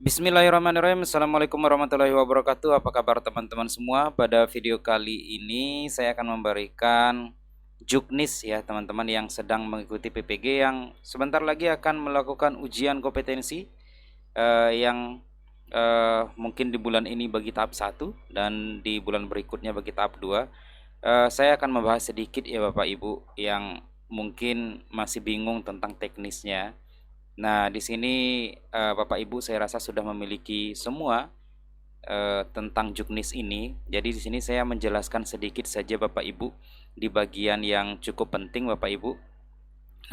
Bismillahirrahmanirrahim. Assalamualaikum warahmatullahi wabarakatuh. Apa kabar teman-teman semua? Pada video kali ini saya akan memberikan juknis ya teman-teman yang sedang mengikuti PPG yang sebentar lagi akan melakukan ujian kompetensi yang mungkin di bulan ini bagi tahap 1 dan di bulan berikutnya bagi tahap 2. Saya akan membahas sedikit ya Bapak Ibu yang mungkin masih bingung tentang teknisnya. Nah, di sini Bapak Ibu saya rasa sudah memiliki semua tentang juknis ini. Jadi di sini saya menjelaskan sedikit saja Bapak Ibu di bagian yang cukup penting Bapak Ibu.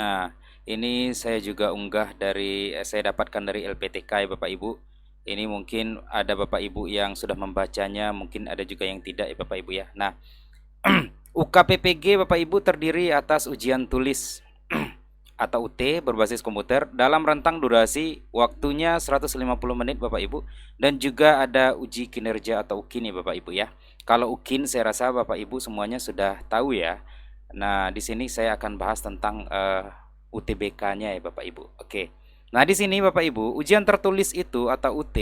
Nah, ini saya juga unggah dari saya dapatkan dari LPTK ya Bapak Ibu. Ini mungkin ada Bapak Ibu yang sudah membacanya, mungkin ada juga yang tidak ya Bapak Ibu ya. Nah, UKPPG Bapak Ibu terdiri atas ujian tulis atau UT berbasis komputer dalam rentang durasi waktunya 150 menit Bapak Ibu, dan juga ada uji kinerja atau UKIN ya Bapak Ibu ya. Kalau UKIN saya rasa Bapak Ibu semuanya sudah tahu ya. Nah, di sini saya akan bahas tentang UTBK-nya ya Bapak Ibu. Oke. Nah, di sini Bapak Ibu, ujian tertulis itu atau UT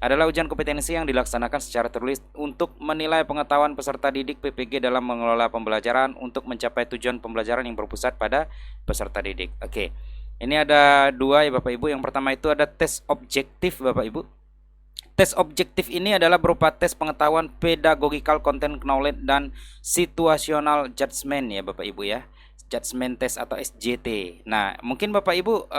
adalah ujian kompetensi yang dilaksanakan secara tertulis untuk menilai pengetahuan peserta didik PPG dalam mengelola pembelajaran untuk mencapai tujuan pembelajaran yang berpusat pada peserta didik. Oke. Ini ada dua ya Bapak Ibu. Yang pertama itu ada tes objektif Bapak Ibu. Tes objektif ini adalah berupa tes pengetahuan pedagogical content knowledge dan situational judgment ya Bapak Ibu ya. Judgment test atau SJT. Nah, mungkin Bapak Ibu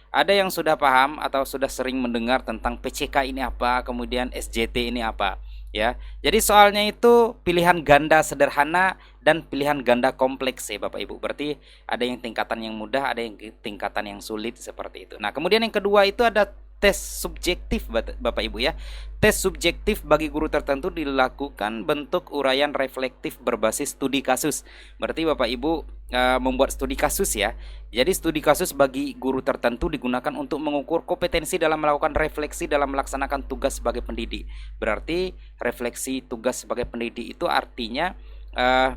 ada yang sudah paham atau sudah sering mendengar tentang PCK ini apa, kemudian SJT ini apa, ya. Jadi soalnya itu pilihan ganda sederhana dan pilihan ganda kompleks ya Bapak Ibu. Berarti ada yang tingkatan yang mudah, ada yang tingkatan yang sulit seperti itu. Nah, kemudian yang kedua itu ada tes subjektif Bapak Ibu ya. Tes subjektif bagi guru tertentu dilakukan bentuk uraian reflektif berbasis studi kasus. Berarti Bapak Ibu membuat studi kasus ya. Jadi studi kasus bagi guru tertentu digunakan untuk mengukur kompetensi dalam melakukan refleksi dalam melaksanakan tugas sebagai pendidik. Berarti refleksi tugas sebagai pendidik itu artinya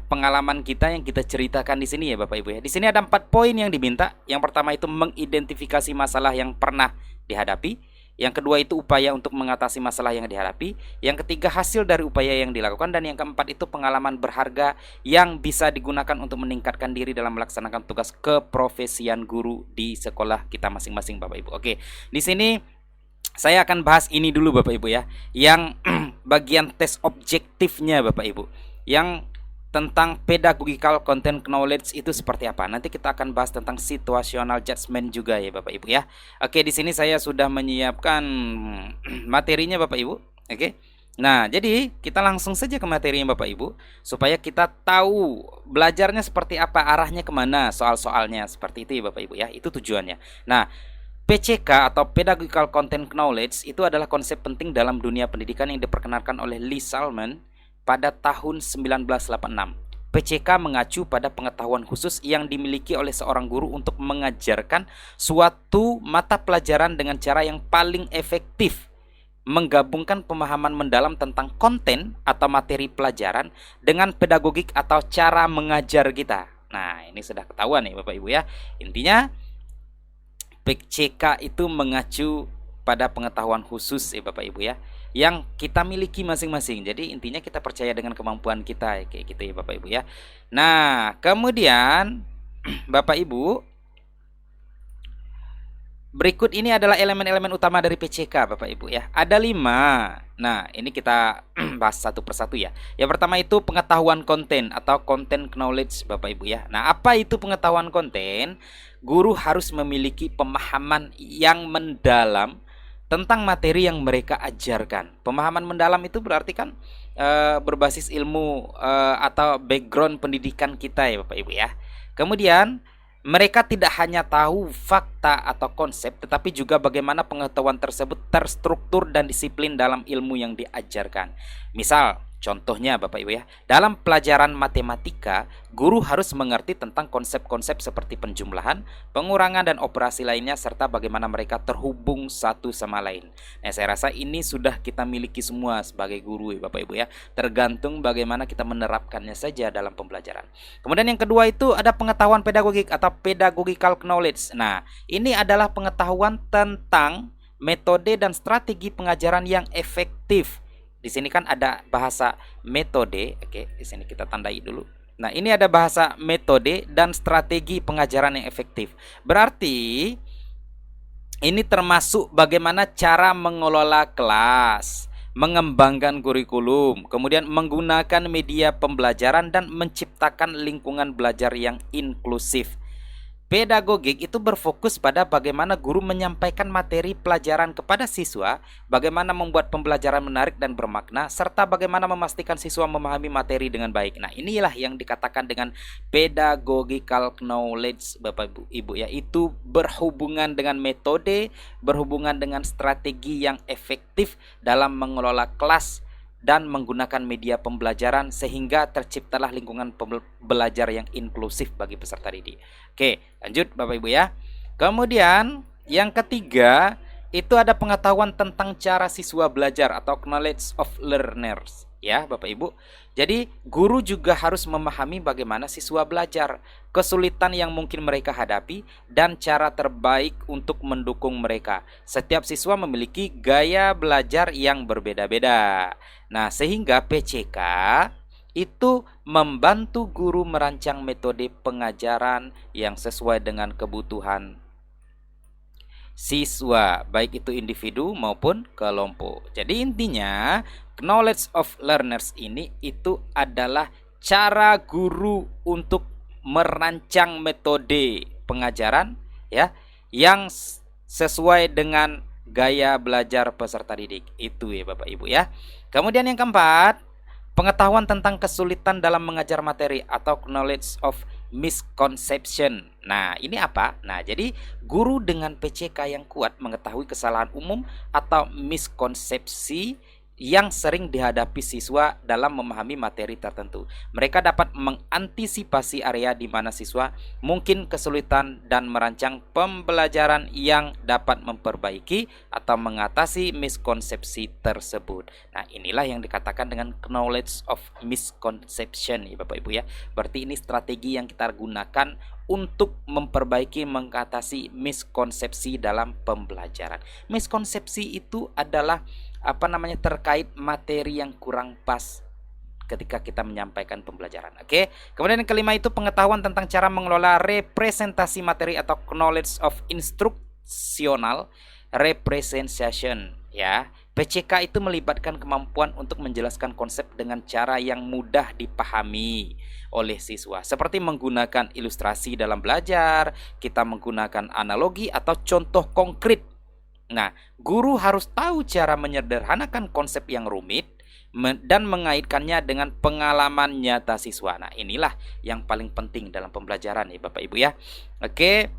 pengalaman kita yang kita ceritakan di sini ya Bapak Ibu ya. Di sini ada 4 poin yang diminta. Yang pertama itu mengidentifikasi masalah yang pernah dihadapi. Yang kedua itu upaya untuk mengatasi masalah yang dihadapi. Yang ketiga hasil dari upaya yang dilakukan. Dan yang keempat itu pengalaman berharga yang bisa digunakan untuk meningkatkan diri dalam melaksanakan tugas keprofesian guru di sekolah kita masing-masing Bapak Ibu. Oke, di sini saya akan bahas ini dulu Bapak Ibu ya. Yang bagian tes objektifnya Bapak Ibu. Yang tentang pedagogical content knowledge itu seperti apa. Nanti kita akan bahas tentang situational judgment juga ya Bapak Ibu ya. Oke, di sini saya sudah menyiapkan materinya Bapak Ibu. Oke. Nah, jadi kita langsung saja ke materinya Bapak Ibu supaya kita tahu belajarnya seperti apa, arahnya kemana, soal-soalnya seperti itu ya Bapak Ibu ya. Itu tujuannya. Nah, PCK atau Pedagogical Content Knowledge itu adalah konsep penting dalam dunia pendidikan yang diperkenalkan oleh Lee Salman pada tahun 1986. PCK mengacu pada pengetahuan khusus yang dimiliki oleh seorang guru untuk mengajarkan suatu mata pelajaran dengan cara yang paling efektif, menggabungkan pemahaman mendalam tentang konten atau materi pelajaran dengan pedagogik atau cara mengajar kita. Nah, ini sudah ketahuan nih Bapak Ibu ya. Intinya PCK itu mengacu pada pengetahuan khusus ya Bapak Ibu ya, yang kita miliki masing-masing. Jadi intinya kita percaya dengan kemampuan kita kayak gitu ya Bapak Ibu ya. Nah, kemudian Bapak Ibu, berikut ini adalah elemen-elemen utama dari PCK Bapak Ibu ya. Ada 5. Nah, ini kita bahas satu persatu ya. Yang pertama itu pengetahuan konten atau content knowledge Bapak Ibu ya. Nah, apa itu pengetahuan konten? Guru harus memiliki pemahaman yang mendalam tentang materi yang mereka ajarkan. Pemahaman mendalam itu berarti kan berbasis ilmu atau background pendidikan kita ya Bapak Ibu ya. Kemudian mereka tidak hanya tahu fakta atau konsep, tetapi juga bagaimana pengetahuan tersebut terstruktur dan disiplin dalam ilmu yang diajarkan. Misal, contohnya Bapak Ibu ya, dalam pelajaran matematika, guru harus mengerti tentang konsep-konsep seperti penjumlahan, pengurangan, dan operasi lainnya, serta bagaimana mereka terhubung satu sama lain. Nah, saya rasa ini sudah kita miliki semua sebagai guru ya Bapak Ibu ya, tergantung bagaimana kita menerapkannya saja dalam pembelajaran. Kemudian yang kedua itu ada pengetahuan pedagogik atau pedagogical knowledge. Nah, ini adalah pengetahuan tentang metode dan strategi pengajaran yang efektif. Di sini kan ada bahasa metode. Oke, di sini kita tandai dulu. Nah, ini ada bahasa metode dan strategi pengajaran yang efektif. Berarti ini termasuk bagaimana cara mengelola kelas, mengembangkan kurikulum, kemudian menggunakan media pembelajaran dan menciptakan lingkungan belajar yang inklusif. Pedagogik itu berfokus pada bagaimana guru menyampaikan materi pelajaran kepada siswa, bagaimana membuat pembelajaran menarik dan bermakna, serta bagaimana memastikan siswa memahami materi dengan baik. Nah, inilah yang dikatakan dengan pedagogical knowledge, Bapak Ibu, yaitu berhubungan dengan metode, berhubungan dengan strategi yang efektif dalam mengelola kelas dan menggunakan media pembelajaran sehingga terciptalah lingkungan belajar yang inklusif bagi peserta didik. Oke, lanjut Bapak Ibu ya. Kemudian yang ketiga itu ada pengetahuan tentang cara siswa belajar atau knowledge of learners ya Bapak Ibu. Jadi guru juga harus memahami bagaimana siswa belajar, kesulitan yang mungkin mereka hadapi, dan cara terbaik untuk mendukung mereka. Setiap siswa memiliki gaya belajar yang berbeda-beda. Nah, sehingga PCK itu membantu guru merancang metode pengajaran yang sesuai dengan kebutuhan siswa, baik itu individu maupun kelompok. Jadi intinya knowledge of learners ini itu adalah cara guru untuk merancang metode pengajaran ya yang sesuai dengan gaya belajar peserta didik. Itu ya Bapak Ibu ya. Kemudian yang keempat, pengetahuan tentang kesulitan dalam mengajar materi atau knowledge of misconception. Nah, ini apa? Nah, jadi guru dengan PCK yang kuat mengetahui kesalahan umum atau miskonsepsi yang sering dihadapi siswa dalam memahami materi tertentu. Mereka dapat mengantisipasi area di mana siswa mungkin kesulitan dan merancang pembelajaran yang dapat memperbaiki atau mengatasi miskonsepsi tersebut. Nah, inilah yang dikatakan dengan knowledge of misconception ya Bapak Ibu ya. Berarti ini strategi yang kita gunakan untuk memperbaiki, mengatasi miskonsepsi dalam pembelajaran. Miskonsepsi itu adalah terkait materi yang kurang pas ketika kita menyampaikan pembelajaran. Oke. Kemudian yang kelima itu pengetahuan tentang cara mengelola representasi materi atau knowledge of instructional representation ya. PCK itu melibatkan kemampuan untuk menjelaskan konsep dengan cara yang mudah dipahami oleh siswa, seperti menggunakan ilustrasi dalam belajar, kita menggunakan analogi atau contoh konkret. Nah, guru harus tahu cara menyederhanakan konsep yang rumit dan mengaitkannya dengan pengalaman nyata siswa. Nah, inilah yang paling penting dalam pembelajaran ya Bapak Ibu ya. Oke,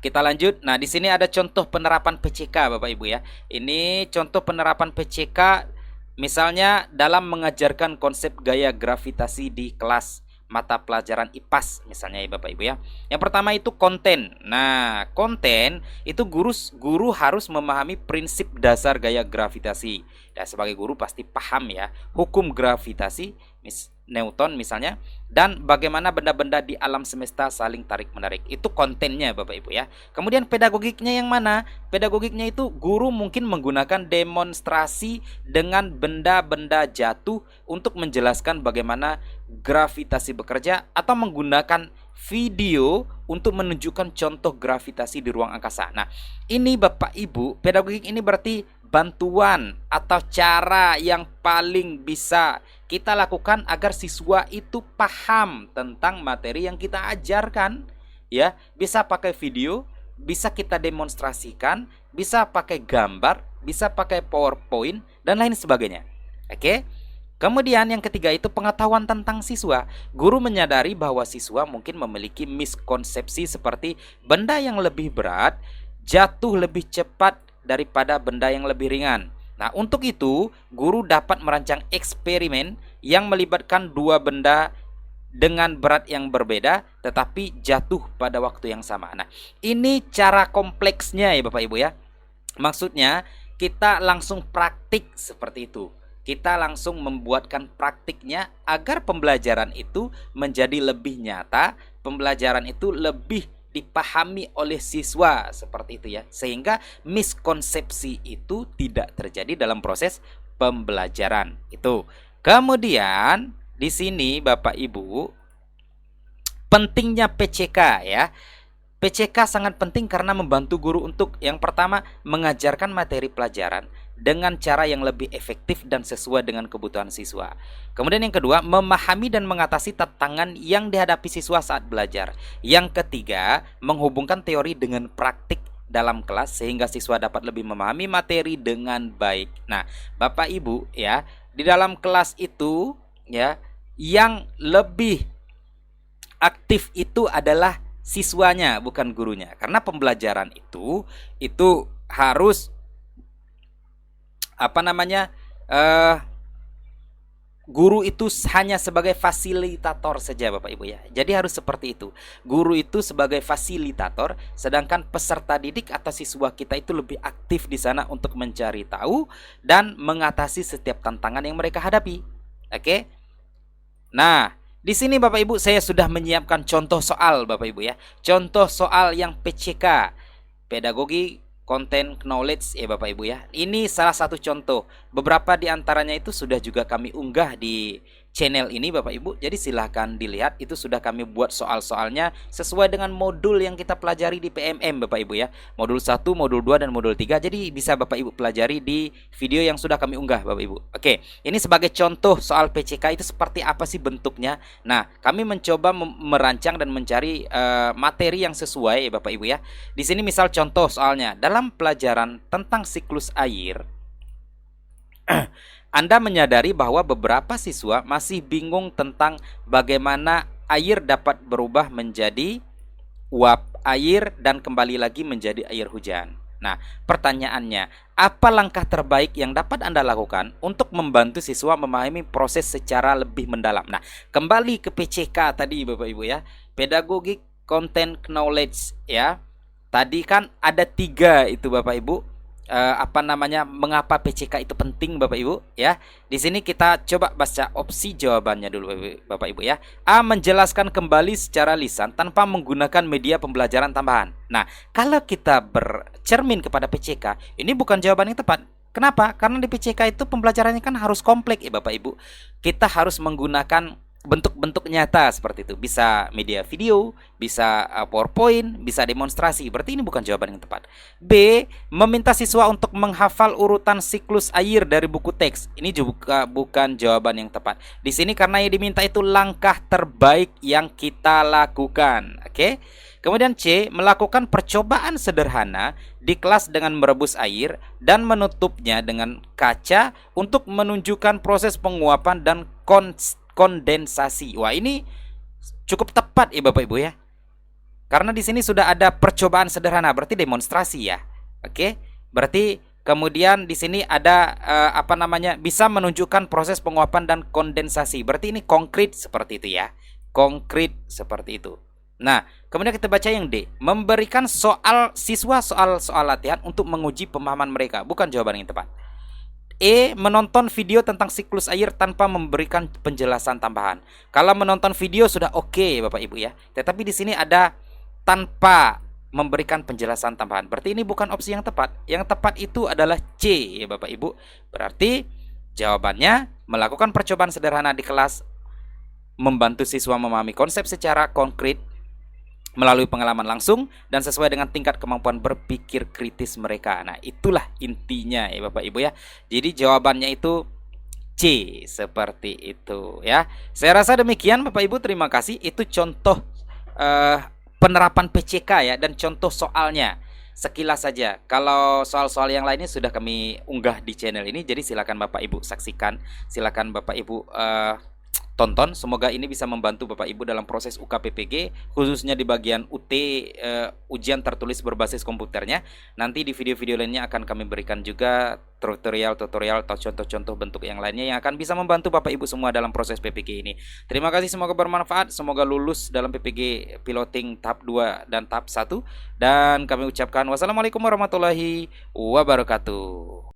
kita lanjut. Nah, di sini ada contoh penerapan PCK Bapak Ibu ya. Ini contoh penerapan PCK misalnya dalam mengajarkan konsep gaya gravitasi di kelas mata pelajaran IPAS misalnya ya Bapak Ibu ya. Yang pertama itu konten. Nah, konten itu guru harus memahami prinsip dasar gaya gravitasi. Dan sebagai guru pasti paham ya hukum gravitasi Newton misalnya, dan bagaimana benda-benda di alam semesta saling tarik-menarik. Itu kontennya Bapak Ibu ya. Kemudian pedagogiknya yang mana? Pedagogiknya itu guru mungkin menggunakan demonstrasi dengan benda-benda jatuh untuk menjelaskan bagaimana gravitasi bekerja, atau menggunakan video untuk menunjukkan contoh gravitasi di ruang angkasa. Nah, ini Bapak Ibu, pedagogik ini berarti bantuan atau cara yang paling bisa kita lakukan agar siswa itu paham tentang materi yang kita ajarkan ya. Bisa pakai video, bisa kita demonstrasikan, bisa pakai gambar, bisa pakai PowerPoint dan lain sebagainya. Oke. Kemudian yang ketiga itu pengetahuan tentang siswa. Guru menyadari bahwa siswa mungkin memiliki miskonsepsi seperti benda yang lebih berat jatuh lebih cepat daripada benda yang lebih ringan. Nah, untuk itu guru dapat merancang eksperimen yang melibatkan dua benda dengan berat yang berbeda tetapi jatuh pada waktu yang sama. Nah, ini cara kompleksnya ya Bapak Ibu ya. Maksudnya kita langsung praktik seperti itu. Kita langsung membuatkan praktiknya agar pembelajaran itu menjadi lebih nyata, pembelajaran itu lebih dipahami oleh siswa seperti itu ya, sehingga miskonsepsi itu tidak terjadi dalam proses pembelajaran itu. Kemudian di sini Bapak Ibu, pentingnya PCK ya. PCK sangat penting karena membantu guru untuk yang pertama mengajarkan materi pelajaran dengan cara yang lebih efektif dan sesuai dengan kebutuhan siswa. Kemudian yang kedua, memahami dan mengatasi tantangan yang dihadapi siswa saat belajar. Yang ketiga, menghubungkan teori dengan praktik dalam kelas sehingga siswa dapat lebih memahami materi dengan baik. Nah, Bapak Ibu ya, di dalam kelas itu ya, yang lebih aktif itu adalah siswanya, bukan gurunya. Karena pembelajaran itu harus guru itu hanya sebagai fasilitator saja Bapak Ibu ya. Jadi harus seperti itu. Guru itu sebagai fasilitator, sedangkan peserta didik atau siswa kita itu lebih aktif di sana untuk mencari tahu dan mengatasi setiap tantangan yang mereka hadapi. Oke? Nah, di sini Bapak Ibu saya sudah menyiapkan contoh soal Bapak Ibu ya. Contoh soal yang PCK, pedagogi content knowledge ya Bapak Ibu ya. Ini salah satu contoh. Beberapa di antaranya itu sudah juga kami unggah di channel ini Bapak Ibu. Jadi silahkan dilihat, itu sudah kami buat soal-soalnya sesuai dengan modul yang kita pelajari di PMM Bapak Ibu ya. Modul 1, modul 2 dan modul 3. Jadi bisa Bapak Ibu pelajari di video yang sudah kami unggah Bapak Ibu. Oke, ini sebagai contoh soal PCK itu seperti apa sih bentuknya. Nah, kami mencoba merancang dan mencari materi yang sesuai ya Bapak Ibu ya. Di sini misal contoh soalnya, dalam pelajaran tentang siklus air Anda menyadari bahwa beberapa siswa masih bingung tentang bagaimana air dapat berubah menjadi uap air dan kembali lagi menjadi air hujan. Nah, pertanyaannya, apa langkah terbaik yang dapat Anda lakukan untuk membantu siswa memahami proses secara lebih mendalam? Nah, kembali ke PCK tadi Bapak Ibu ya, pedagogic content knowledge ya. Tadi kan ada 3 itu Bapak Ibu. Mengapa PCK itu penting Bapak Ibu ya. Di sini kita coba baca opsi jawabannya dulu Bapak Ibu ya. A. Menjelaskan kembali secara lisan tanpa menggunakan media pembelajaran tambahan. Nah, kalau kita bercermin kepada PCK, ini bukan jawaban yang tepat. Kenapa? Karena di PCK itu pembelajarannya kan harus kompleks ya Bapak Ibu. Kita harus menggunakan bentuk-bentuk nyata seperti itu. Bisa media video, bisa PowerPoint, bisa demonstrasi. Berarti ini bukan jawaban yang tepat. B. Meminta siswa untuk menghafal urutan siklus air dari buku teks. Ini juga bukan jawaban yang tepat. Di sini karena yang diminta itu langkah terbaik yang kita lakukan. Oke? Kemudian C. Melakukan percobaan sederhana di kelas dengan merebus air dan menutupnya dengan kaca untuk menunjukkan proses penguapan dan kondensasi. Wah, ini cukup tepat ya Bapak Ibu ya. Karena di sini sudah ada percobaan sederhana, berarti demonstrasi ya. Oke? Berarti kemudian di sini ada bisa menunjukkan proses penguapan dan kondensasi. Berarti ini konkret seperti itu ya. Konkret seperti itu. Nah, kemudian kita baca yang D. Memberikan siswa soal latihan untuk menguji pemahaman mereka. Bukan jawaban yang tepat. E. Menonton video tentang siklus air tanpa memberikan penjelasan tambahan. Kalau menonton video sudah oke Bapak Ibu ya. Tetapi di sini ada tanpa memberikan penjelasan tambahan. Berarti ini bukan opsi yang tepat. Yang tepat itu adalah C ya Bapak Ibu. Berarti jawabannya melakukan percobaan sederhana di kelas, membantu siswa memahami konsep secara konkret melalui pengalaman langsung dan sesuai dengan tingkat kemampuan berpikir kritis mereka. Nah, itulah intinya ya Bapak Ibu ya. Jadi jawabannya itu C, seperti itu ya. Saya rasa demikian Bapak Ibu, terima kasih. Itu contoh penerapan PCK ya, dan contoh soalnya. Sekilas saja. Kalau soal-soal yang lainnya sudah kami unggah di channel ini, jadi silakan Bapak Ibu saksikan, silakan Bapak Ibu tonton. Semoga ini bisa membantu Bapak Ibu dalam proses UKPPG, khususnya di bagian UT, ujian tertulis berbasis komputernya. Nanti di video-video lainnya akan kami berikan juga tutorial atau contoh-contoh bentuk yang lainnya yang akan bisa membantu Bapak Ibu semua dalam proses PPG ini. Terima kasih, semoga bermanfaat, semoga lulus dalam PPG piloting tahap 2 dan tahap 1. Dan kami ucapkan wassalamualaikum warahmatullahi wabarakatuh.